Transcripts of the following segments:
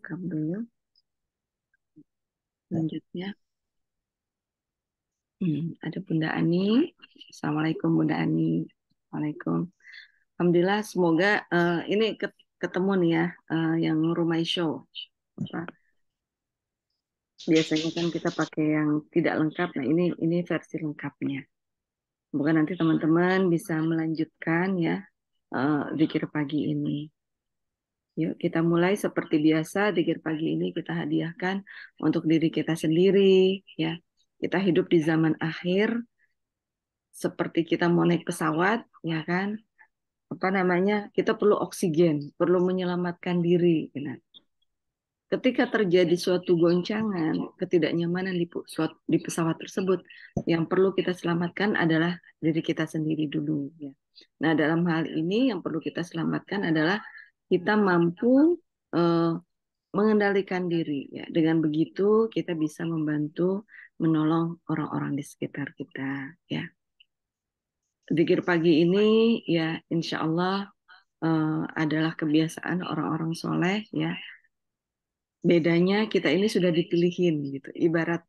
rekam dulu. Selanjutnya, ada Bunda Ani. Assalamualaikum Bunda Ani. Waalaikumsalam. Alhamdulillah, semoga ini ketemu nih ya, yang Rumai Show. Apa? Biasanya kan kita pakai yang tidak lengkap. Nah, ini versi lengkapnya. Semoga nanti teman-teman bisa melanjutkan ya zikir pagi ini. Yuk kita mulai seperti biasa. Zikir pagi ini kita hadiahkan untuk diri kita sendiri ya. Kita hidup di zaman akhir seperti kita mau naik pesawat ya kan. Apa namanya? Kita perlu oksigen, perlu menyelamatkan diri gitu. Ketika terjadi suatu goncangan, ketidaknyamanan di pesawat tersebut, yang perlu kita selamatkan adalah diri kita sendiri dulu. Ya. Nah, dalam hal ini yang perlu kita selamatkan adalah kita mampu eh, mengendalikan diri. Ya. Dengan begitu kita bisa membantu menolong orang-orang di sekitar kita. Ya. Zikir pagi ini ya insya Allah adalah kebiasaan orang-orang soleh ya. Bedanya kita ini sudah dipilihin gitu. Ibarat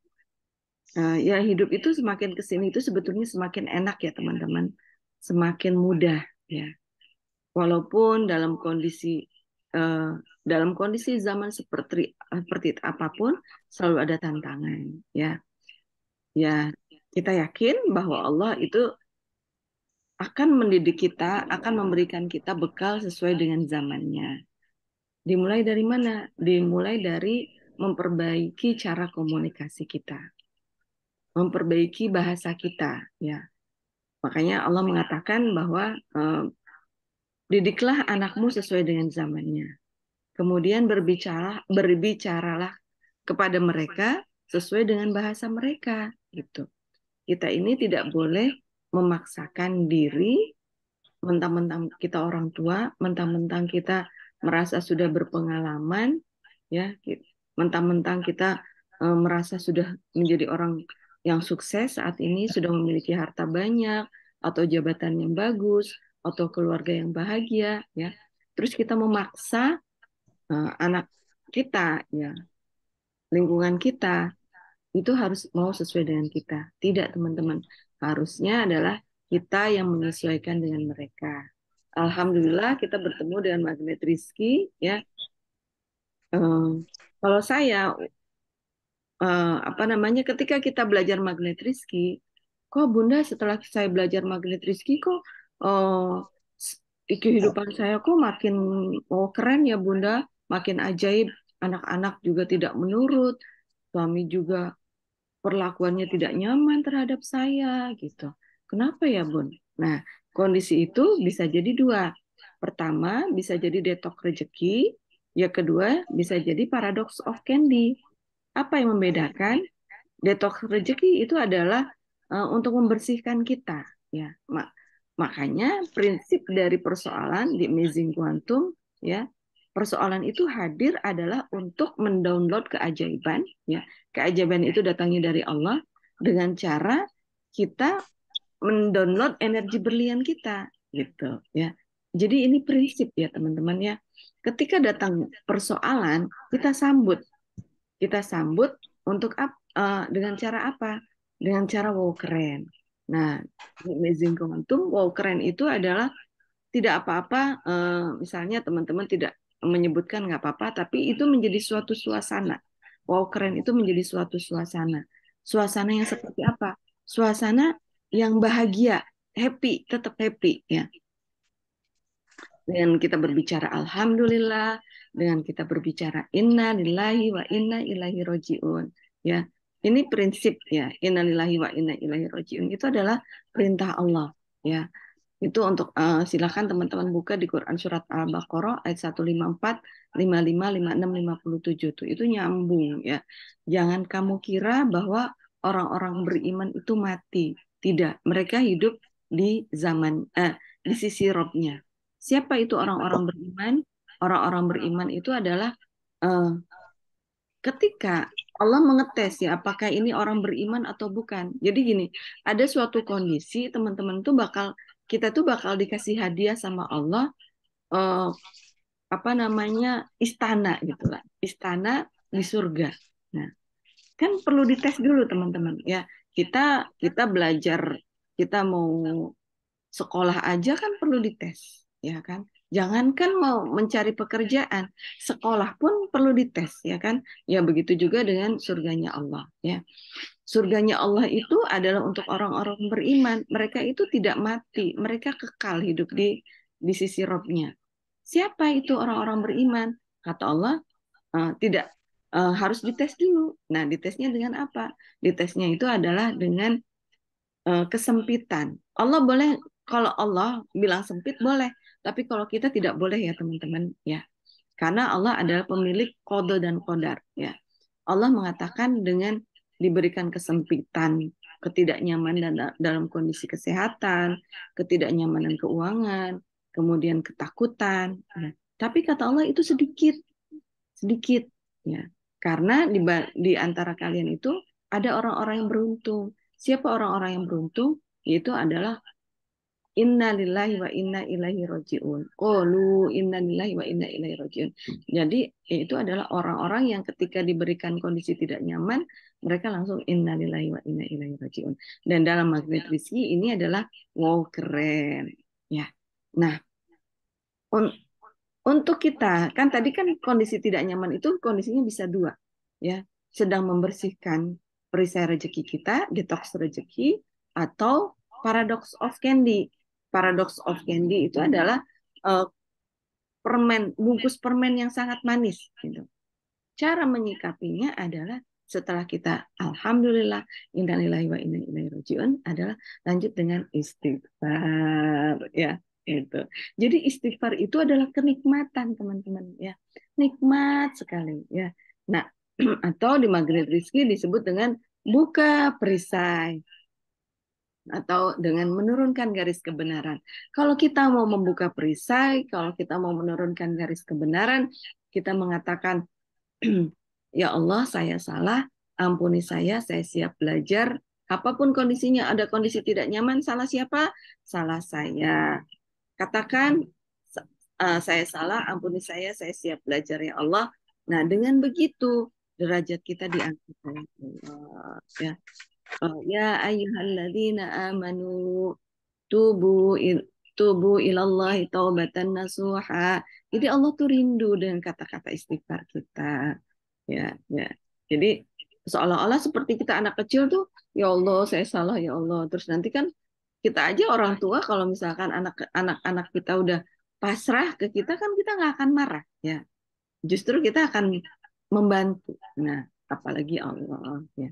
ya hidup itu semakin kesini itu sebetulnya semakin enak ya teman-teman, semakin mudah ya. Walaupun eh, dalam kondisi zaman seperti apapun selalu ada tantangan ya. Ya kita yakin bahwa Allah itu akan mendidik kita, akan memberikan kita bekal sesuai dengan zamannya. Dimulai dari mana? Dimulai dari memperbaiki cara komunikasi kita, memperbaiki bahasa kita ya. Makanya Allah mengatakan bahwa didiklah anakmu sesuai dengan zamannya. Kemudian berbicaralah kepada mereka sesuai dengan bahasa mereka gitu. Kita ini tidak boleh memaksakan diri mentang-mentang kita orang tua, mentang-mentang kita merasa sudah berpengalaman ya, mentang-mentang kita merasa sudah menjadi orang yang sukses saat ini, sudah memiliki harta banyak atau jabatan yang bagus atau keluarga yang bahagia ya. Terus kita memaksa anak kita ya, lingkungan kita itu harus mau sesuai dengan kita. Tidak, teman-teman. Harusnya adalah kita yang menyesuaikan dengan mereka. Alhamdulillah kita bertemu dengan Magnet Rizky ya. Kalau saya apa namanya ketika kita belajar Magnet Rizky, kok Bunda setelah saya belajar Magnet Rizky kok kehidupan saya kok makin keren ya Bunda, makin ajaib. Anak-anak juga tidak menurut, suami juga perlakuannya tidak nyaman terhadap saya gitu. Kenapa ya Bun? Nah, kondisi itu bisa jadi dua. Pertama, bisa jadi detok rezeki. Yang kedua, bisa jadi paradox of candy. Apa yang membedakan? Detok rezeki itu adalah untuk membersihkan kita. Ya, makanya prinsip dari persoalan di Amazing Quantum, ya, persoalan itu hadir adalah untuk mendownload keajaiban. Ya, keajaiban itu datangnya dari Allah dengan cara kita mendownload energi berlian kita, gitu. Ya, jadi ini prinsip ya teman-teman ya. Ketika datang persoalan, kita sambut untuk dengan cara apa? Dengan cara wow keren. Nah, Amazing Quantum wow keren itu adalah tidak apa-apa, misalnya teman-teman tidak menyebutkan nggak apa-apa, tapi itu menjadi suatu suasana. Wow keren itu menjadi suatu suasana. Suasana yang seperti apa? Suasana yang bahagia, happy, tetap happy ya. Dengan kita berbicara alhamdulillah, dengan kita berbicara inna lillahi wa inna ilaihi rojiun. Ya, ini prinsip ya, inna lillahi wa inna ilaihi rojiun itu adalah perintah Allah. Ya, itu untuk silakan teman-teman buka di Quran surat Al-Baqarah ayat 154, 55, 56, 57 tuh. Itu nyambung ya. Jangan kamu kira bahwa orang-orang beriman itu mati. Tidak, mereka hidup di di sisi Robnya. Siapa itu orang-orang beriman? Orang-orang beriman itu adalah eh, ketika Allah mengetes ya apakah ini orang beriman atau bukan. Jadi gini, ada suatu kondisi teman-teman tuh kita tuh bakal dikasih hadiah sama Allah. eh, apa namanya istana gitulah, istana di surga. Nah, kan perlu dites dulu teman-teman ya. Kita belajar, kita mau sekolah aja kan perlu dites, ya kan? Jangankan mau mencari pekerjaan, sekolah pun perlu dites, ya kan? Ya begitu juga dengan surganya Allah, ya. Surganya Allah itu adalah untuk orang-orang beriman. Mereka itu tidak mati, mereka kekal hidup di sisi Robnya. Siapa itu orang-orang beriman? Kata Allah, tidak harus dites dulu. Nah, ditesnya dengan apa? Ditesnya itu adalah dengan kesempitan. Allah boleh, kalau Allah bilang sempit boleh, tapi kalau kita tidak boleh ya teman-teman ya. Karena Allah adalah pemilik kode dan kodar ya. Allah mengatakan dengan diberikan kesempitan, ketidaknyamanan dalam kondisi kesehatan, ketidaknyamanan keuangan, kemudian ketakutan. Ya. Tapi kata Allah itu sedikit, sedikit ya. Karena di antara kalian itu ada orang-orang yang beruntung. Siapa orang-orang yang beruntung? Yaitu adalah inna lillahi wa inna ilaihi rojiun. Qulu inna lillahi wa inna ilaihi rojiun. Jadi itu adalah orang-orang yang ketika diberikan kondisi tidak nyaman, mereka langsung inna lillahi wa inna ilaihi rojiun. Dan dalam magnet rizki ini adalah wow keren. Ya. Nah, un- untuk kita, kan tadi kan kondisi tidak nyaman itu kondisinya bisa dua. Ya, sedang membersihkan perisai rezeki kita, detox rezeki, atau paradox of candy. Paradox of candy itu adalah uh, permen, bungkus permen yang sangat manis. Gitu. Cara menyikapinya adalah setelah kita alhamdulillah innalillahi wa inna ilaihi rajiun adalah lanjut dengan istighfar ya itu. Jadi istighfar itu adalah kenikmatan teman-teman ya. Nikmat sekali ya. Nah, atau di Maghrib Rizki disebut dengan buka perisai atau dengan menurunkan garis kebenaran. Kalau kita mau membuka perisai, kalau kita mau menurunkan garis kebenaran, kita mengatakan ya Allah, saya salah, ampuni saya siap belajar. Apapun kondisinya, ada kondisi tidak nyaman, salah siapa? Salah saya. Katakan, saya salah, ampuni saya siap belajar ya Allah. Nah, dengan begitu, derajat kita diangkat oleh Allah. Ya, ya ayyuhalladzina amanu tubu tubu ilallahi taubatan nasuha. Jadi Allah tuh rindu dengan kata-kata istighfar kita. Ya, ya. Jadi seolah-olah seperti kita anak kecil tuh, ya Allah saya salah ya Allah. Terus nanti kan kita aja orang tua kalau misalkan anak-anak kita udah pasrah ke kita kan kita nggak akan marah ya. Justru kita akan membantu. Nah, apalagi Allah ya.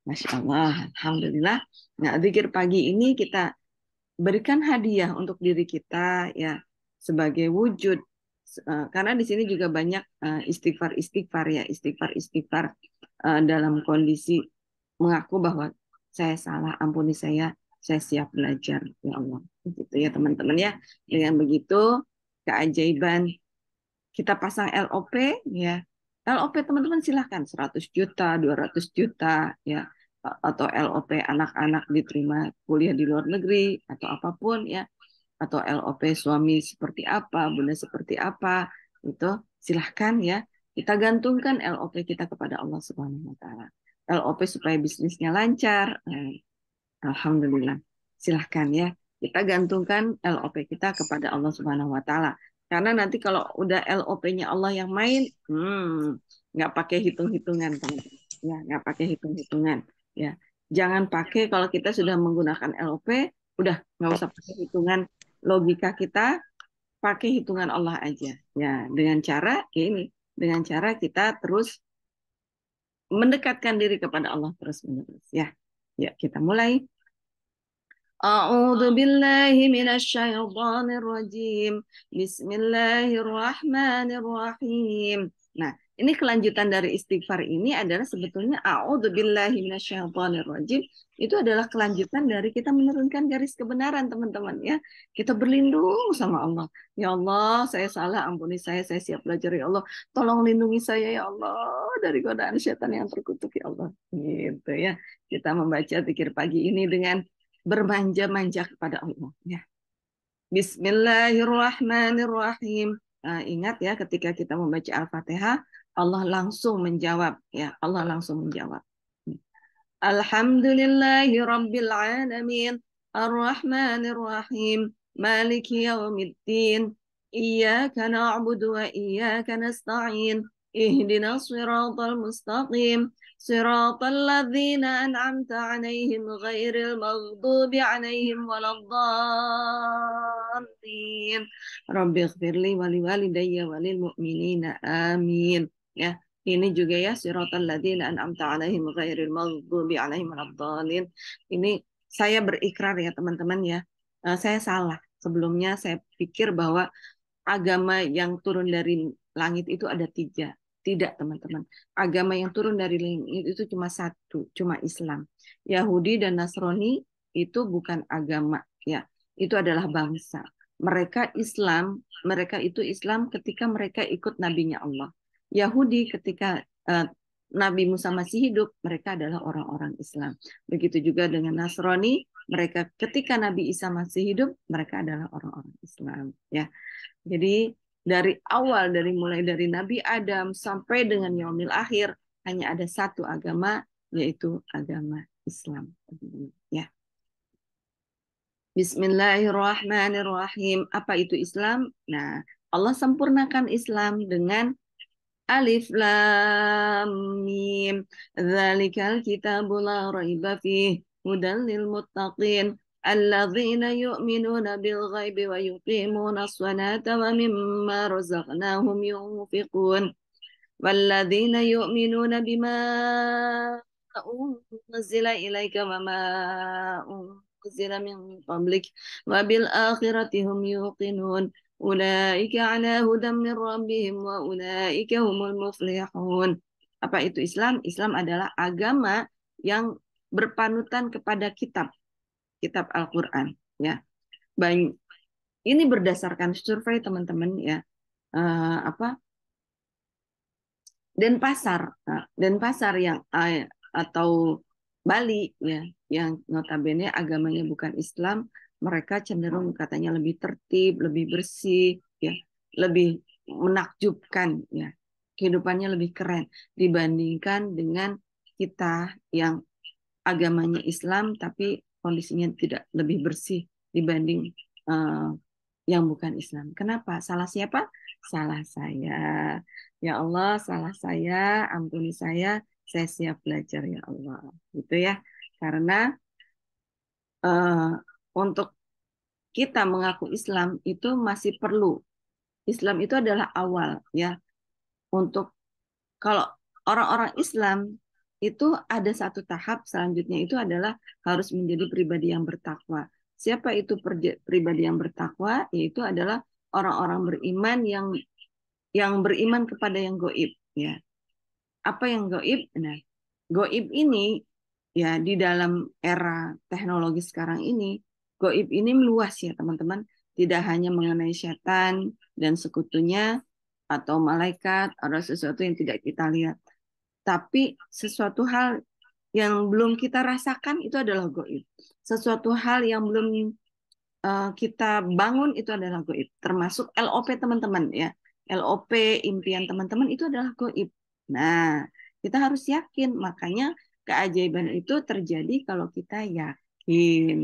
Masya Allah, Alhamdulillah. Nah, zikir pagi ini kita berikan hadiah untuk diri kita ya sebagai wujud karena di sini juga banyak istighfar ya istighfar dalam kondisi mengaku bahwa saya salah ampuni saya siap belajar ya Allah gitu ya teman-teman ya dengan begitu keajaiban kita pasang LOP ya. LOP teman-teman silahkan 100 juta, 200 juta ya atau LOP anak-anak diterima kuliah di luar negeri atau apapun ya atau LOP suami seperti apa, bunda seperti apa itu silahkan ya. Kita gantungkan LOP kita kepada Allah Subhanahu wa taala. LOP supaya bisnisnya lancar. Alhamdulillah. Silahkan ya. Kita gantungkan LOP kita kepada Allah Subhanahu wa taala. Karena nanti kalau udah LOP-nya Allah yang main, nggak pakai hitung-hitungan, teman-teman. Ya, nggak pakai hitung-hitungan. Ya, jangan pakai kalau kita sudah menggunakan LOP, udah nggak usah pakai hitungan logika kita, pakai hitungan Allah aja. Ya, dengan cara ini, dengan cara kita terus mendekatkan diri kepada Allah terus menerus. Ya, ya kita mulai. أعوذ بالله من الشيطان الرجيم بسم الله الرحمن الرحيم. Nah, ini kelanjutan dari istighfar ini adalah sebetulnya a'udzu billahi minasyaitonir rajim. Itu adalah kelanjutan dari kita menurunkan garis kebenaran, teman-teman ya. Kita berlindung sama Allah. Ya Allah, saya salah, ampuni saya siap belajar ya Allah. Tolong lindungi saya ya Allah dari godaan setan yang terkutuk ya Allah. Gitu ya. Kita membaca zikir pagi ini dengan bermanja-manja kepada Allah ya. Bismillahirrahmanirrahim. ingat ya, ketika kita membaca Al-Fatihah, Allah langsung menjawab, ya, Allah langsung menjawab. Alhamdulillahi Rabbil Alamin, Ar-Rahmanir Rahim, Maliki Yawmiddin, Iyyaka na'budu wa iyyaka nasta'in, Ihdinas siratal mustaqim, Siratal ladzina an'amta 'alaihim ghairil maghdubi 'alaihim waladdallin. Rabbighfirli wa liwalidayya wa lil mu'minina. Amin. Ya. Ini juga ya, siratal ladzina an'amta 'alaihim ghairil maghdubi 'alaihim waladdallin. Ini saya berikrar ya teman-teman ya. Saya salah. Sebelumnya saya pikir bahwa agama yang turun dari langit itu ada 3. Tidak teman-teman. Agama yang turun dari langit itu cuma 1, cuma Islam. Yahudi dan Nasrani itu bukan agama ya. Itu adalah bangsa. Mereka itu Islam ketika mereka ikut nabinya Allah. Yahudi ketika Nabi Musa masih hidup, mereka adalah orang-orang Islam. Begitu juga dengan Nasrani, mereka ketika Nabi Isa masih hidup, mereka adalah orang-orang Islam. Ya, jadi mulai dari Nabi Adam sampai dengan yaumil akhir, hanya ada satu agama, yaitu agama Islam. Ya. Bismillahirrahmanirrahim. Apa itu Islam? Nah, Allah sempurnakan Islam dengan Alif Lam Mim. Dzalikal kitabu la raiba fihi hudan lil muttaqin alladzina yu'minuna bil ghaibi wa yuqimuna as-salata wa mimma razaqnahum yunfiqun walladzina yu'minuna bima unzila ilaika wa ma unzila min qablik wa bil akhirati hum yuqinun. Ulaika ala hudam min rabbihim wa ulaika humul muflihun. Apa itu Islam? Islam adalah agama yang berpanutan kepada kitab Al-Qur'an ya. Ini berdasarkan survei teman-teman ya. Apa? Denpasar yang atau Bali ya, yang notabene agamanya bukan Islam, mereka cenderung katanya lebih tertib, lebih bersih, ya, lebih menakjubkan, ya, kehidupannya lebih keren dibandingkan dengan kita yang agamanya Islam tapi kondisinya tidak lebih bersih dibanding yang bukan Islam. Kenapa? Salah siapa? Salah saya. Ya Allah, salah saya, ampuni saya siap belajar ya Allah. Gitu ya. Karena untuk kita mengaku Islam itu masih perlu. Islam itu adalah awal ya. Untuk kalau orang-orang Islam itu ada satu tahap selanjutnya itu adalah harus menjadi pribadi yang bertakwa. Siapa itu pribadi yang bertakwa? Yaitu adalah orang-orang beriman yang beriman kepada yang goib ya. Apa yang goib? Nah, goib ini ya di dalam era teknologi sekarang ini, goib ini meluas ya teman-teman. Tidak hanya mengenai setan dan sekutunya atau malaikat atau sesuatu yang tidak kita lihat. Tapi sesuatu hal yang belum kita rasakan itu adalah goib. Sesuatu hal yang belum kita bangun itu adalah goib. Termasuk LOP teman-teman ya. LOP impian teman-teman itu adalah goib. Nah, kita harus yakin. Makanya keajaiban itu terjadi kalau kita yakin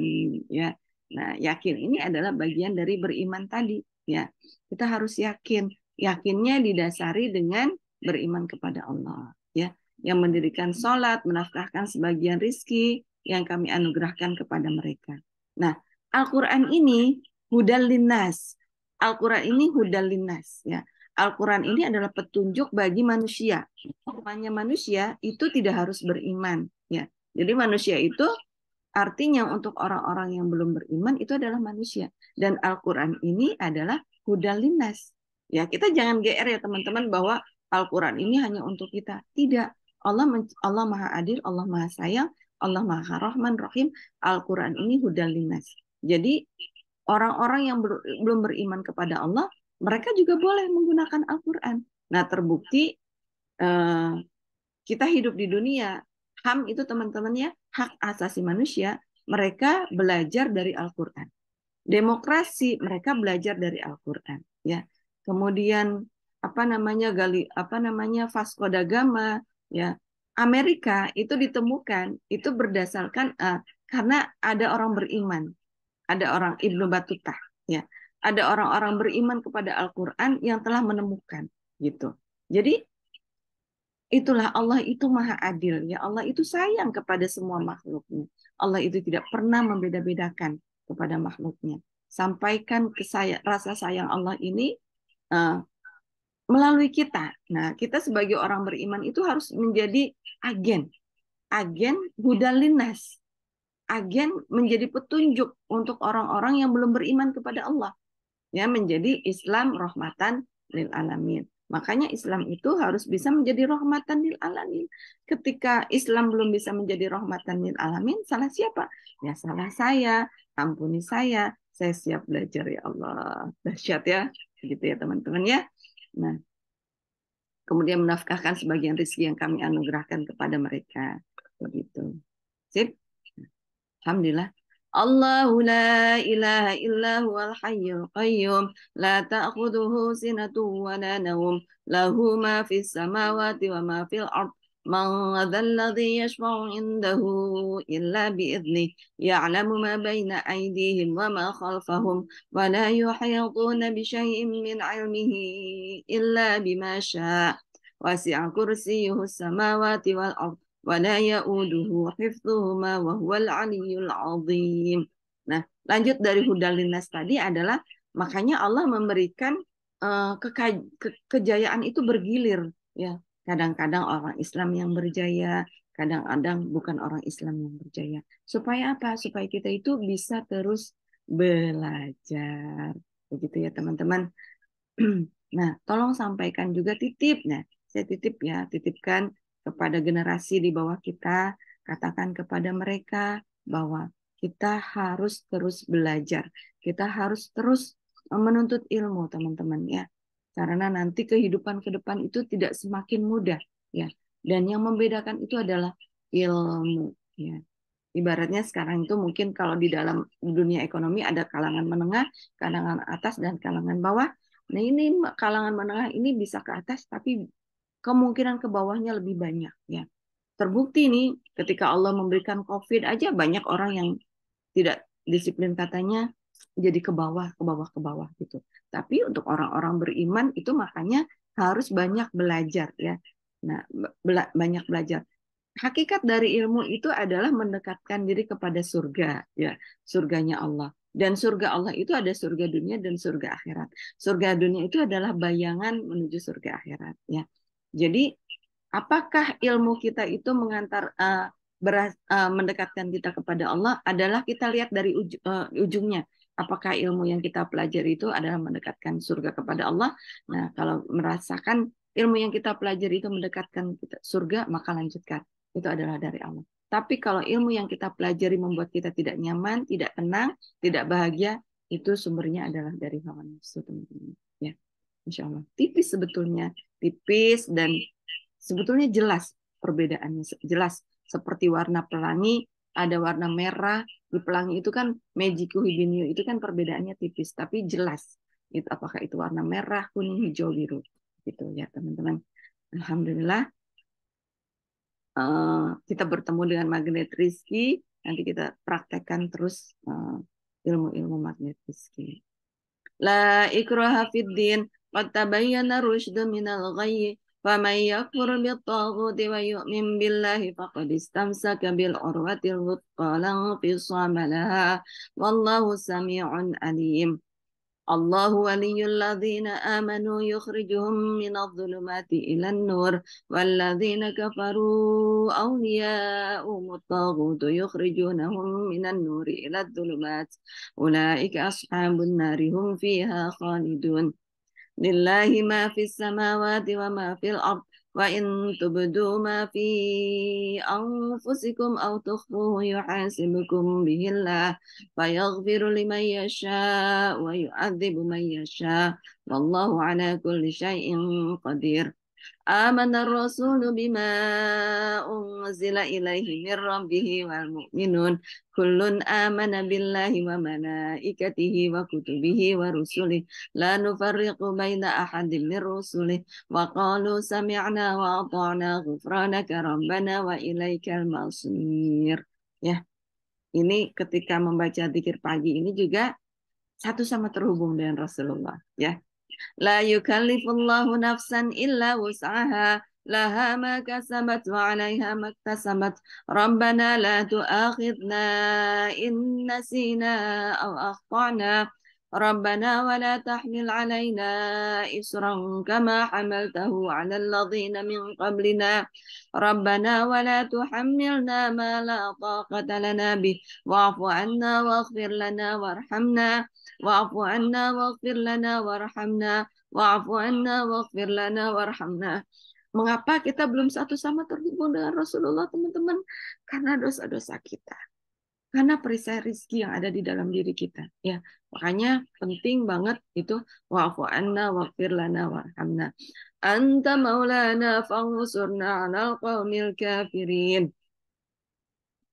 ya. Nah, yakin ini adalah bagian dari beriman tadi ya. Kita harus yakin. Yakinnya didasari dengan beriman kepada Allah ya. Yang mendirikan sholat, menafkahkan sebagian rizki yang kami anugerahkan kepada mereka. Nah, Al-Quran ini hudal linnas. Al-Quran ini hudal linnas ya. Al-Quran ini adalah petunjuk bagi manusia. Namanya manusia itu tidak harus beriman ya. Jadi manusia itu artinya untuk orang-orang yang belum beriman itu adalah manusia. Dan Al-Quran ini adalah hudal linnas. Ya, kita jangan GR ya teman-teman bahwa Al-Quran ini hanya untuk kita. Tidak. Allah Maha Adil, Allah Maha Sayang, Allah Maha Rahman Rahim. Al-Quran ini hudal linnas. Jadi orang-orang yang belum beriman kepada Allah, mereka juga boleh menggunakan Al-Quran. Nah, terbukti kita hidup di dunia, HAM itu teman-temannya, hak asasi manusia, mereka belajar dari Al-Quran. Demokrasi, mereka belajar dari Al-Quran. Ya. kemudian apa namanya Vasco da Gama, ya Amerika itu ditemukan itu berdasarkan karena ada orang beriman, ada orang Ibnu Battuta, ya ada orang-orang beriman kepada Al-Quran yang telah menemukan gitu. Jadi itulah Allah itu maha adil, ya Allah itu sayang kepada semua makhluknya. Allah itu tidak pernah membeda-bedakan kepada makhluknya. Sampaikan rasa sayang Allah ini uh, melalui kita. Nah, kita sebagai orang beriman itu harus menjadi agen hudalinas, agen menjadi petunjuk untuk orang-orang yang belum beriman kepada Allah, ya menjadi Islam rahmatan lil alamin. Makanya Islam itu harus bisa menjadi rahmatan lil alamin. Ketika Islam belum bisa menjadi rahmatan lil alamin, salah siapa? Ya salah saya. Ampuni saya. Saya siap belajar ya Allah. Dahsyat ya. Gitu ya teman-teman ya. Nah, kemudian menafkahkan sebagian rezeki yang kami anugerahkan kepada mereka. Begitu. Sip. Alhamdulillah. Allahu la ilaha illa huwal hayyul qayyum la ta'khudhuhu sinatun wa la nawm lahu ma fis samawati wa ma fil ard man dhal ladzi yashfa'u indahu illa bi idnih ya'lamu ma baina aydihim wa ma khalfahum wa la yuhituna bi syai'in min 'ilmihi illa bima syaa wasi'a kursiyyuhu samawati wal ard ولا يؤوده حفظهما وهو العلي العظيم. Nah, lanjut dari hudalinas tadi adalah makanya Allah memberikan kejayaan itu bergilir ya. Kadang-kadang orang Islam yang berjaya, kadang-kadang bukan orang Islam yang berjaya. Supaya apa? Supaya kita itu bisa terus belajar. Begitu ya, teman-teman. Nah, tolong sampaikan juga titip. Nah, saya titipkan kepada generasi di bawah kita, katakan kepada mereka bahwa kita harus terus belajar. Kita harus terus menuntut ilmu, teman-teman ya. Karena nanti kehidupan ke depan itu tidak semakin mudah ya. Dan yang membedakan itu adalah ilmu ya. Ibaratnya sekarang itu mungkin kalau di dalam dunia ekonomi ada kalangan menengah, kalangan atas, dan kalangan bawah. Nah ini kalangan menengah ini bisa ke atas, tapi kemungkinan ke bawahnya lebih banyak ya. Terbukti nih ketika Allah memberikan COVID aja banyak orang yang tidak disiplin katanya jadi ke bawah, ke bawah, ke bawah gitu. Tapi untuk orang-orang beriman itu makanya harus banyak belajar ya. Nah, banyak belajar. Hakikat dari ilmu itu adalah mendekatkan diri kepada surga ya, surganya Allah. Dan surga Allah itu ada surga dunia dan surga akhirat. Surga dunia itu adalah bayangan menuju surga akhirat ya. Jadi apakah ilmu kita itu mendekatkan kita kepada Allah adalah kita lihat dari ujungnya. Apakah ilmu yang kita pelajari itu adalah mendekatkan surga kepada Allah? Nah, kalau merasakan ilmu yang kita pelajari itu mendekatkan kita surga, maka lanjutkan. Itu adalah dari Allah. Tapi kalau ilmu yang kita pelajari membuat kita tidak nyaman, tidak tenang, tidak bahagia, itu sumbernya adalah dari hawa nafsu, teman-teman. Ya, insya Allah. Tipis sebetulnya, tipis dan sebetulnya jelas perbedaannya. Jelas seperti warna pelangi, ada warna merah di pelangi itu kan Mejiku Hibiniu itu kan perbedaannya tipis, tapi jelas. Itu apakah itu warna merah, kuning, hijau, biru, gitu ya teman-teman. Alhamdulillah. Kita bertemu dengan magnet rizki, nanti kita praktekkan terus ilmu-ilmu magnet rizki. La ikraha fid din, qad tabayyana rusydu minal ghayy, faman yakfur bit-taghuti wa yu'min billahi faqad istamsaka bil urwatil wuthqa la infisama laha, wallahu sami'un alim. الله ولي الذين آمنوا يخرجهم من الظلمات إلى النور والذين كفروا أولياءهم الطاغوت يخرجونهم من النور إلى الظلمات أولئك أصحاب النار هم فيها خالدون لله ما في السماوات وما في الأرض وإن تبدوا ما في أنفسكم أو تخفوه يحاسبكم به الله فيغفر لمن يشاء ويعذب من يشاء والله على كل شيء قدير. Amanar rasulu bima unzila ilaihi min rabbih wal mu'minun kullun amana billahi wa malaikatihi wa kutubihi wa rusulih la nufarriqu baina ahadin min rusulih wa qalu sami'na wa ata'na ghufranaka rabbana wa ilaikal masir. Ya, ini ketika membaca zikir pagi ini juga satu sama terhubung dengan Rasulullah, ya. La yukallifullahu nafsan illa wus'aha laha ma kasabat wa 'alaiha ma iktasabat. Rabbana la tu'akhidna in nasina aw akhtana. Rabbana wa la tahmil 'alaina isran kama hamaltahu 'alal ladzina min qablina. Rabbana wa la tuhammilna ma la taqata lana bih wa'fu 'anna waghfir lana warhamna. Wa'fu 'anna waghfir lana warhamna wa'fu 'anna waghfir lana warhamna. Mengapa kita belum satu sama terhubung dengan Rasulullah, teman-teman? Karena dosa-dosa kita. Karena perisai rizki yang ada di dalam diri kita. Ya, makanya penting banget itu wa'fu 'anna waghfir lana warhamna. Anta maulana fansurna 'alal qaumil kafirin.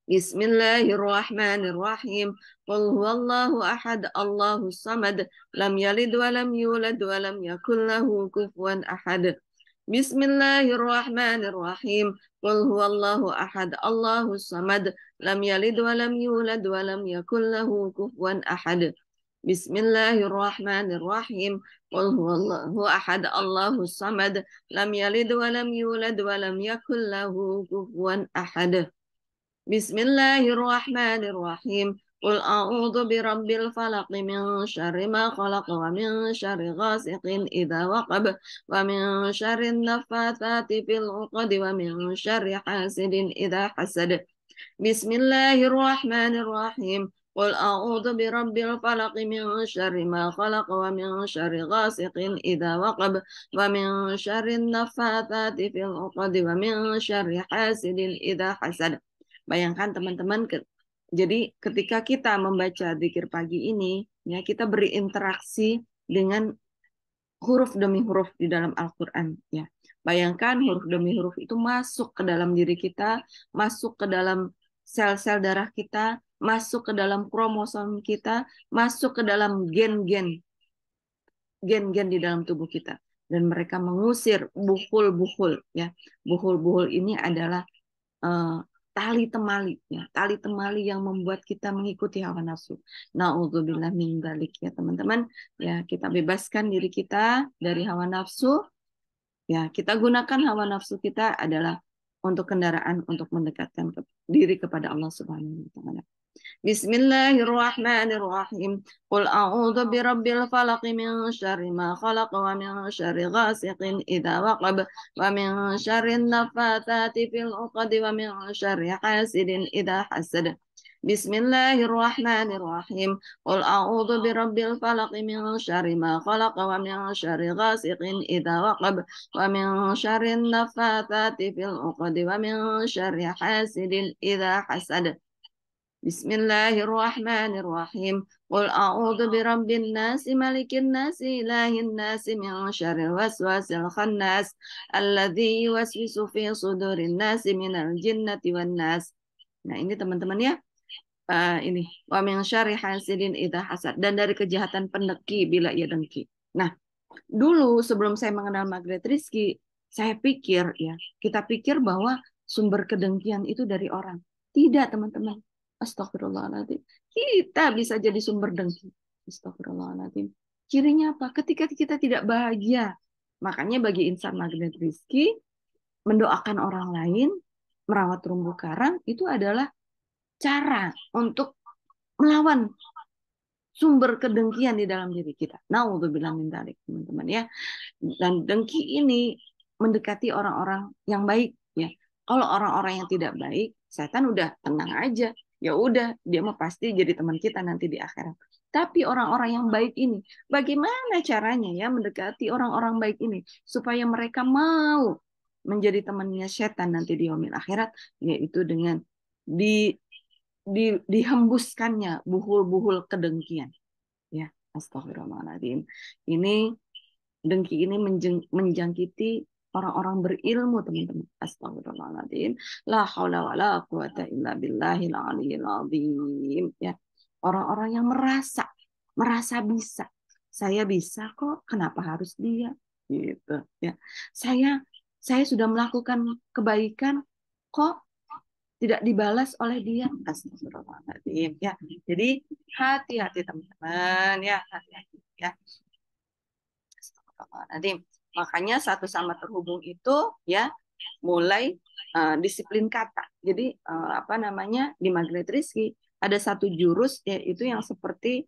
Bismillahirrahmanirrahim. Qul huwallahu ahad, Allahus samad, lam yalid wa lam yulad wa lam yakul lahu kufuwan ahad. Bismillahirrahmanirrahim. Qul huwallahu ahad, Allahus samad, lam yalid wa lam yulad wa lam yakul lahu kufuwan ahad. Bismillahirrahmanirrahim. Qul huwallahu ahad, Allahus samad, lam yalid wa lam yulad wa lam yakul lahu kufuwan ahad. Bismillahirrahmanirrahim. Qul a'udzu birabbil falaq min syarri ma khalaq wa min syarri ghasiqin idza waqab wa min syarri naffatsati fil 'uqad wa min syarri hasidin idza hasad. Bismillahirrahmanirrahim. Qul a'udzu birabbil falaq min syarri ma khalaq wa min syarri ghasiqin idza waqab wa min syarri naffatsati fil 'uqad wa min syarri hasidin idza hasad. Bayangkan teman-teman, jadi ketika kita membaca zikir pagi ini, ya kita berinteraksi dengan huruf demi huruf di dalam Al-Quran. Ya, bayangkan huruf demi huruf itu masuk ke dalam diri kita, masuk ke dalam sel-sel darah kita, masuk ke dalam kromosom kita, masuk ke dalam gen-gen di dalam tubuh kita, dan mereka mengusir buhul-buhul. Ya, buhul-buhul ini adalah tali temali, ya, tali temali yang membuat kita mengikuti hawa nafsu. Nauzubillah min dzalik, ya teman-teman. Ya, kita bebaskan diri kita dari hawa nafsu. Ya, kita gunakan hawa nafsu kita adalah untuk kendaraan untuk mendekatkan diri kepada Allah Subhanahu wa taala. Bismillahirrahmanirrahim. Qul a'udzu birabbil falaq min syarri ma khalaq wa min syarri ghasiqin idza waqab wa min syarri naffatsati fil 'uqad wa min syarri hasidin idza hasad. Bismillahirrahmanirrahim. Qul a'udzu birabbil falaq min syarri ma khalaq wa min syarri ghasiqin idza waqab wa min syarri naffatsati fil 'uqad wa min syarri hasidin idza hasad. Bismillahirrahmanirrahim. Qul a'udzu birabbin nas, malikin nas, ilahin nas, min syarril waswasil khannas, alladzi yuwaswisu fi sudurin nas minal jinnati wan nas. Nah, ini teman-teman ya. Ini wa min syarri hasidin idza hasad, dan dari kejahatan pendeki bila ia dengki. Nah, dulu sebelum saya mengenal Margaret Rizky, saya pikir ya, kita pikir bahwa sumber kedengkian itu dari orang. Tidak, teman-teman. Astagfirullahaladzim. Kita bisa jadi sumber dengki. Astagfirullahaladzim. Cirinya apa? Ketika kita tidak bahagia. Makanya bagi insan Margaret Rizky, mendoakan orang lain, merawat terumbu karang, itu adalah cara untuk melawan sumber kedengkian di dalam diri kita. Naudzubillah min dzalik, teman-teman ya. Dan dengki ini mendekati orang-orang yang baik ya. Kalau orang-orang yang tidak baik, setan udah tenang aja. Ya udah, dia mah pasti jadi teman kita nanti di akhirat. Tapi orang-orang yang baik ini, bagaimana caranya ya mendekati orang-orang baik ini supaya mereka mau menjadi temannya setan nanti di yaumil akhirat, yaitu dengan dihembuskannya buhul-buhul kedengkian. Ya, astagfirullahaladzim. Ini dengki ini menjangkiti orang-orang berilmu, teman-teman. Astagfirullahaladzim. La haula wa la quwata illa billahil aliyil azim. Ya. Orang-orang yang merasa bisa. Saya bisa kok, kenapa harus dia? Gitu, ya. Saya saya sudah melakukan kebaikan kok tidak dibalas oleh dia. Astagfirullahaladzim, ya. Jadi hati-hati teman-teman, ya, hati-hati, ya. Astagfirullahaladzim. Makanya satu sama terhubung itu ya mulai disiplin kata. Jadi apa namanya di Magnet Rizki ada satu jurus yaitu yang seperti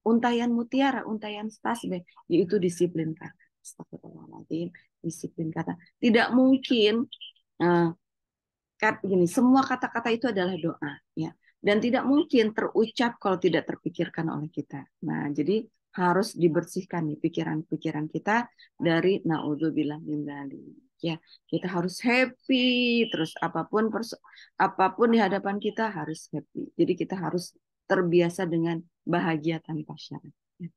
untayan mutiara, untayan tasbih, yaitu disiplin kata. Astagfirullahaladzim, disiplin kata. Tidak mungkin uh, gini, semua kata-kata itu adalah doa, ya. Dan tidak mungkin terucap kalau tidak terpikirkan oleh kita. Nah, jadi harus dibersihkan nih pikiran-pikiran kita dari naudzubillah min dzalik. Ya, kita harus happy terus apapun di hadapan kita harus happy. Jadi kita harus terbiasa dengan bahagia tanpa syarat. Ya.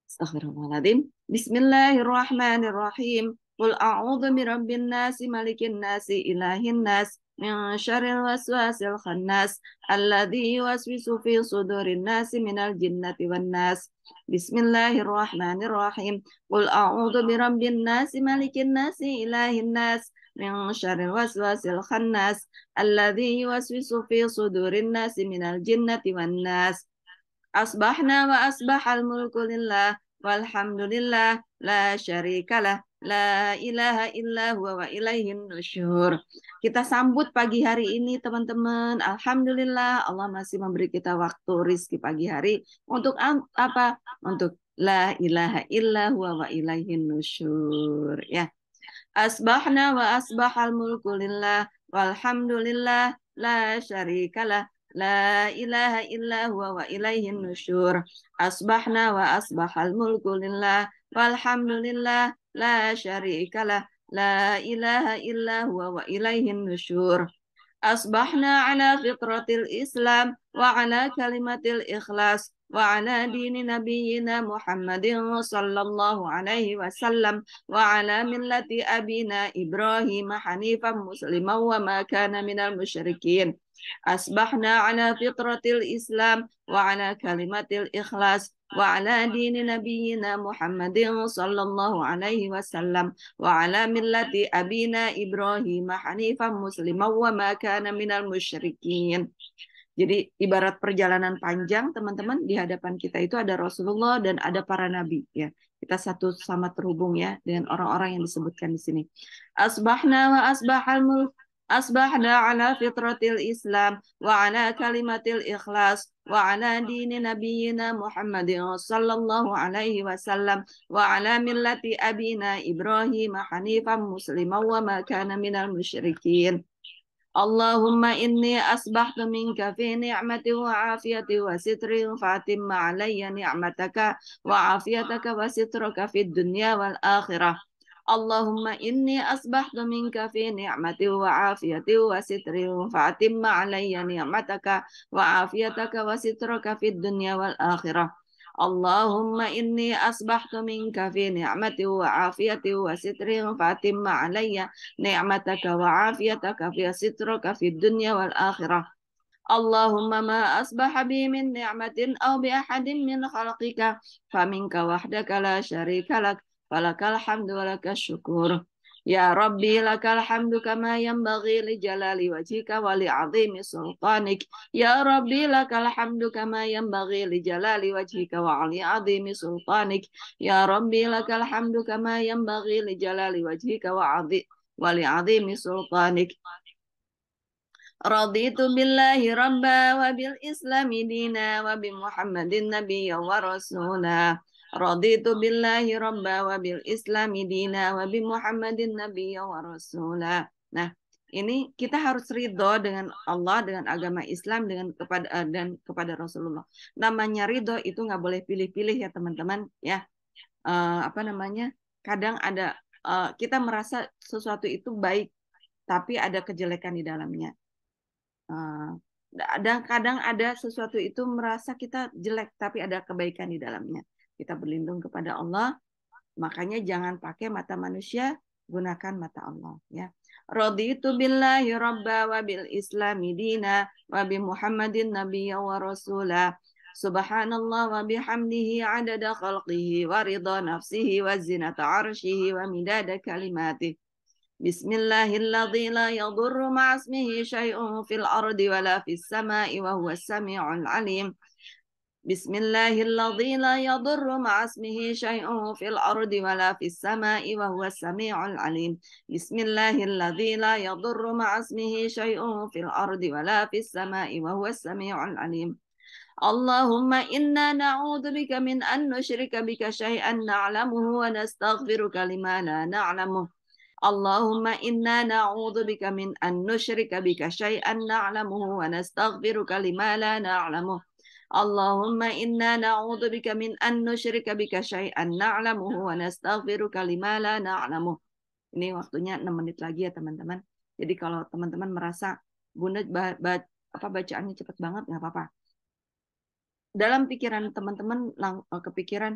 Astaghfirullahaladzim. Bismillahirrahmanirrahim. Qul a'udzu birabbin nasi malikin nasi ilahin nas min syarril waswasil khannas alladzi yuwaswisu fi sudurin nasi minal jinnati wan nas. Bismillahirrahmanirrahim. Qul a'udzu birabbin nasi malikin nasi ilahin nas min syarril waswasil khannas alladzi yuwaswisu fi sudurin nasi minal jinnati wan nas. Asbahna wa asbahal mulku lillah walhamdulillah la syarikalah la ilaha illa huwa wa ilaihin nusyur. Kita sambut pagi hari ini teman-teman. Alhamdulillah Allah masih memberi kita waktu rizki pagi hari untuk apa? Untuk la ilaha illa huwa wa ilaihin nusyur, ya. Asbahna wa asbahal mulku lillah walhamdulillah la syarikalah la ilaha illa huwa wa ilaihin nusyur. Asbahna wa asbahal mulku lillah walhamdulillah la syarikalah la ilaha illa huwa wa ilaihin nusyur. Asbahna ala fitratil Islam wa ala kalimatil ikhlas wa ala dini nabiyyina Muhammadin sallallahu alaihi wasallam wa ala millati abina Ibrahim hanifan musliman wa ma kana minal musyrikin. Asbahna ala fitratil Islam wa ala kalimatil ikhlas wa ala dini nabiyyina Muhammadin sallallahu alaihi wasallam wa ala millati abina Ibrahim hanifan musliman wa ma kana minal musyrikin. Jadi ibarat perjalanan panjang teman-teman, di hadapan kita itu ada Rasulullah dan ada para nabi, ya. Kita satu sama terhubung ya dengan orang-orang yang disebutkan di sini. Asbahna wa asbahal mulk Asbahna ala fitratil Islam wa ala kalimatil ikhlas wa ala dini nabiyyina Muhammadin sallallahu alaihi wasallam wa ala millati abina Ibrahim hanifan musliman wa ma kana minal musyrikin. Allahumma inni asbahtu minka fi ni'mati wa afiyati wa sitri fatimma alayya ni'mataka wa afiyataka wa sitraka fid dunya wal akhirah. Allahumma inni asbahtu minka fi ni'mati wa afiyati wa sitri fatimma alayya ni'mataka wa afiyataka wa sitraka fid dunya wal akhirah. Allahumma inni asbahtu minka fi ni'mati wa afiyati wa sitri fatimma alayya ni'mataka wa afiyataka fi sitraka fid dunya wal akhirah. Allahumma ma asbaha bi min ni'matin aw bi ahadin min khalqika faminka wahdaka la syarika lak falakal hamdu wa lakas syukur. Ya Rabbi lakal hamdu kama yanbaghi li jalali wajhika wa li 'azimi sultanik. Ya Rabbi lakal hamdu kama yanbaghi li jalali wajhika wa li 'azimi sultanik. Ya Rabbi lakal hamdu kama yanbaghi li jalali wajhika wa li 'azimi sultanik. Raditu billahi rabba wa bil islami dina wa bi Muhammadin nabiyya wa rasula. Raditu billahi rabba wa bil islami dina wa bi Muhammadin nabiyya wa rasula. Nah, ini kita harus ridho dengan Allah, dengan agama Islam, dengan kepada Rasulullah. Namanya ridho itu nggak boleh pilih-pilih ya teman-teman ya. Apa namanya? Kadang ada kita merasa sesuatu itu baik, tapi ada kejelekan di dalamnya. Kadang ada sesuatu itu merasa kita jelek tapi ada kebaikan di dalamnya. Kita berlindung kepada Allah Makanya jangan pakai mata manusia, gunakan mata Allah ya. Raditu billahi rabba wa bil islami dina wa bi Muhammadin nabiyya wa rasula. Subhanallah wa bihamdihi adada khalqihi wa ridha nafsihi wa zinata arshihi wa midada kalimatihi. Bismillahilladzi la yadurru ma'asmihi syai'un fil ardi wala fis sama'i wa huwas sami'ul alim. Bismillahilladzi la yadurru ma'asmihi syai'un fil ardi wala fis sama'i wa huwas sami'ul alim. Bismillahilladzi la yadurru ma'asmihi syai'un fil ardi wala fis sama'i wa huwas sami'ul alim. Allahumma inna na'udzu bika min an nusyrika bika syai'an na'lamuhu wa nastaghfiruka lima la na'lamuhu. Allahumma inna na'udzu bika min an nusyrika bika syai'an na'lamuhu wa nastaghfiruka lima la na'lamuh. Allahumma inna na'udzu bika min an nusyrika bika syai'an na'lamuhu wa nastaghfiruka lima la na'lamuh. Ini waktunya 6 menit lagi ya teman-teman. Jadi kalau teman-teman merasa Bunda bacaannya cepat banget nggak apa-apa. Dalam pikiran teman-teman kepikiran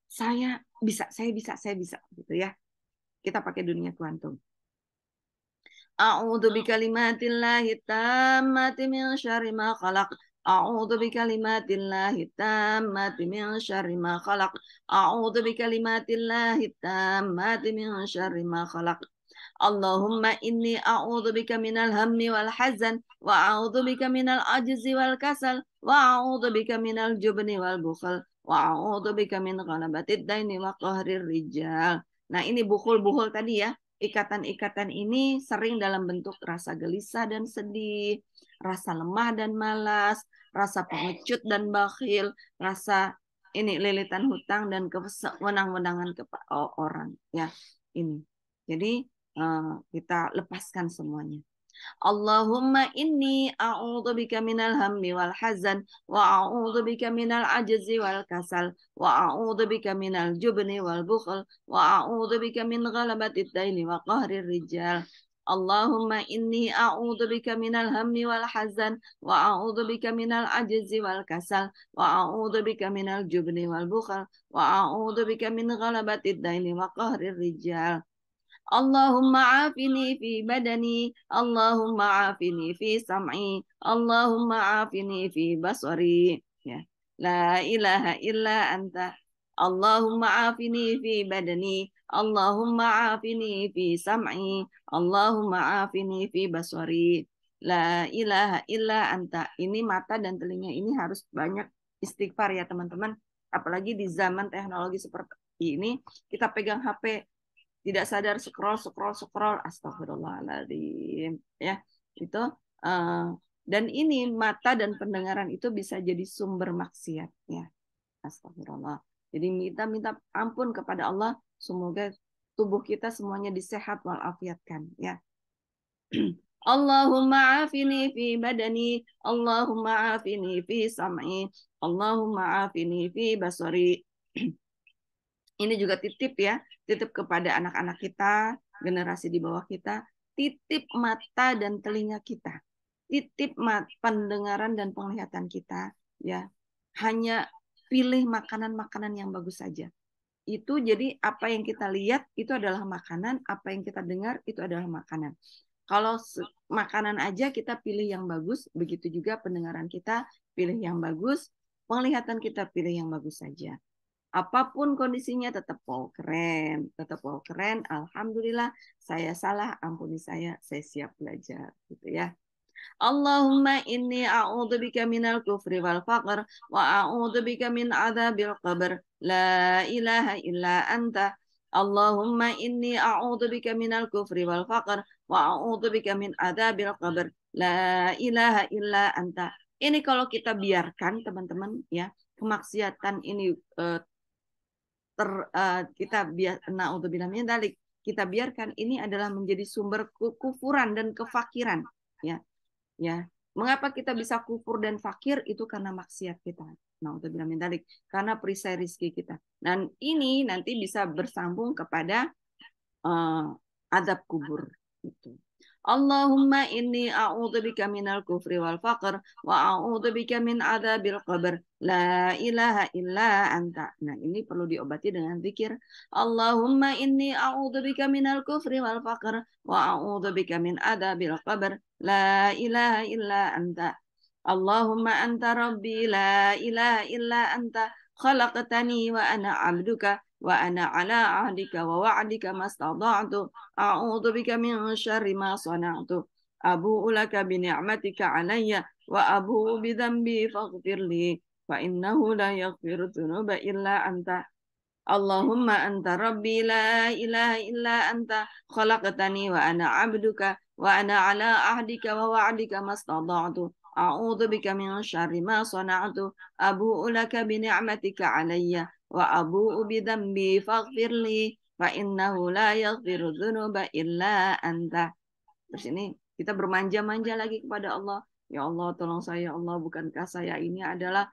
saya bisa gitu ya. Kita pakai dunia kuantum. A'udzu bikalimatillahi tammati min syarri ma khalaq. A'udzu bikalimatillahi tammati min syarri ma khalaq. A'udzu bikalimatillahi tammati min syarri ma khalaq. Allahumma inni a'udzu bika minal hammi wal hazan wa a'udzu bika minal ajzi wal kasal wa a'udzu bika minal jubni wal bukhl wa a'udzu bika min ghalabatid daini wa qahrir rijal. Nah, ini bukhul-bukhul tadi ya. Ikatan-ikatan ini sering dalam bentuk rasa gelisah dan sedih, rasa lemah dan malas, rasa pengecut dan bakhil, rasa ini lilitan hutang dan kewenang-wenangan ke orang ya. Ini. Jadi kita lepaskan semuanya. Allahumma inni a'udzu bika minal hammi wal hazan wa a'udzu bika minal ajzi wal kasal wa a'udzu bika minal jubni wal bukhl wa a'udzu bika min ghalabatid daini wa qahrir rijal. Allahumma inni a'udzu bika minal hammi wal hazan wa a'udzu bika minal ajzi wal kasal wa a'udzu bika minal jubni wal bukhl wa a'udzu bika min ghalabatid daini wa qahrir rijal. Allahumma afini fi badani, Allahumma afini fi sam'i, Allahumma afini fi basari. Ya. La ilaha illa anta. Allahumma afini fi badani, Allahumma afini fi sam'i, Allahumma afini fi basari. La ilaha illa anta. Ini mata dan telinga ini harus banyak istighfar ya teman-teman. Apalagi di zaman teknologi seperti ini, kita pegang HP tidak sadar scroll, astagfirullahaladzim ya itu dan ini mata dan pendengaran itu bisa jadi sumber maksiat ya, astagfirullah. Jadi minta ampun kepada Allah, semoga tubuh kita semuanya disehat walafiatkan ya. Allahumma afini fi badani, Allahumma afini fi sam'i, Allahumma afini fi basari. Ini juga titip ya, titip kepada anak-anak kita, generasi di bawah kita, titip mata dan telinga kita, titip pendengaran dan penglihatan kita, ya. Hanya pilih makanan-makanan yang bagus saja. Itu jadi apa yang kita lihat itu adalah makanan, apa yang kita dengar itu adalah makanan. Kalau makanan aja kita pilih yang bagus, begitu juga pendengaran kita pilih yang bagus, penglihatan kita pilih yang bagus saja. Apapun kondisinya tetap wow keren, alhamdulillah. Saya salah, ampuni saya siap belajar gitu ya. Allahumma inni a'udzubika minal kufri wal faqr wa a'udzubika min adzabil qabr la ilaha illa anta. Allahumma inni a'udzubika minal kufri wal faqr wa a'udzubika min adzabil qabr la ilaha illa anta. Ini kalau kita biarkan teman-teman ya, kemaksiatan ini kita biarkan ini adalah menjadi sumber kekufuran dan kefakiran ya. Mengapa kita bisa kufur dan fakir? Itu karena maksiat kita. Karena perisai rizki kita. Dan ini nanti bisa bersambung kepada azab kubur. Gitu. Allahumma inni a'udzubika minal kufri wal faqr wa a'udzubika min adzabil qabr la ilaha illa anta. Nah, ini perlu diobati dengan zikir. Allahumma inni a'udzubika minal kufri wal faqr wa a'udzubika min adzabil qabr la ilaha illa anta. Allahumma anta rabbi la ilaha illa anta khalaqtani wa ana 'abduka wa ana 'ala 'ahdika wa wa'dika mastata'tu a'udzu bika min syarri ma sana'tu abu'u laka bi ni'matika 'alayya wa abu'u bi dzambi faghfir li fa innahu la yaghfiru dzunuba illa anta. Allahumma anta rabbi la ilaha illa anta khalaqtani wa ana 'abduka wa ana 'ala ahdika wa wa'dika mastata'tu a'udzu bika min syarri ma sana'tu abu'u laka bi ni'matika 'alayya wa abu'u bi dzambi faghfir li fa innahu la yaghfiru dzunuba illa anta. Terus ini kita bermanja-manja lagi kepada Allah. Ya Allah, tolong saya, ya Allah, bukankah saya ini adalah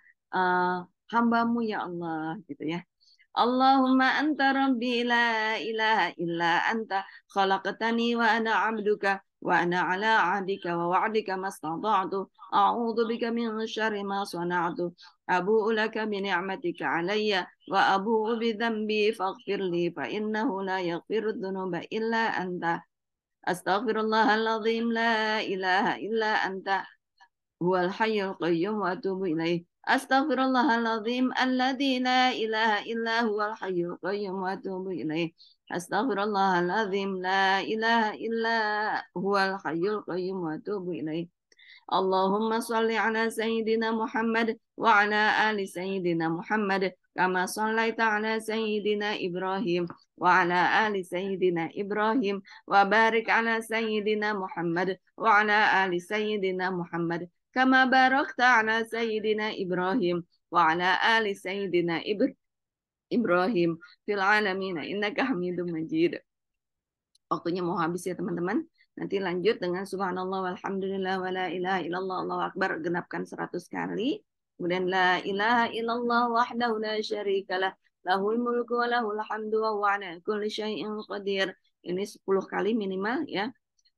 hamba-Mu ya Allah, gitu ya. Allahumma anta rabbi la ilaha illa anta khalaqtani wa ana 'abduka wa ana 'ala 'ahdika wa wa'dika mastata'tu a'udzu bika min syarri ma sana'tu abu'u laka bi ni'matika 'alayya wa abu'u bi dzambi faghfir li fa innahu la yaghfiru dzunuba illa anta. Astaghfirullahaladzim la ilaha illa anta huwal hayyul qayyum wa atubu ilaih. Astaghfirullahaladzim alladzi la ilaha illa huwal hayyul qayyum wa atubu ilaih. Astaghfirullahaladzim la ilaha illa huwal hayyul qayyum wa atubu ilaih. Allahumma salli ala sayyidina Muhammad wa ala ali sayyidina Muhammad kama sallaita ala sayyidina Ibrahim wa ala ali sayyidina Ibrahim wa barik ala sayyidina Muhammad wa ala ali sayyidina Muhammad kama barakta ala sayyidina Ibrahim wa ala ali sayyidina Ibrahim fil alamin innaka Hamidum Majid. Waktunya mau habis ya teman-teman. Nanti lanjut dengan subhanallah walhamdulillah wa la ilaha illallah Allahu akbar, genapkan 100 kali. Kemudian la ilaha illallah wahdahu la syarikalah lahul mulku wa lahul hamdu wa huwa ala kulli syai'in qadir. Ini 10 kali minimal ya.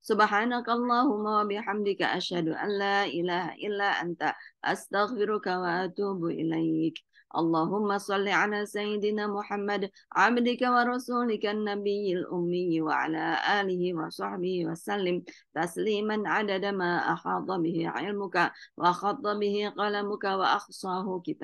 Subhanakallahumma wa bihamdika asyhadu an la ilaha illa anta astaghfiruka wa atubu ilaik. Allahumma salli ala sayyidina Muhammad abdika wa rasulika an-nabiyil ummi wa ala alihi wa sahbihi wa sallim tasliman adada ma ahadha bihi ilmuka wa khatta bihi qalamuka wa akhsahu kitab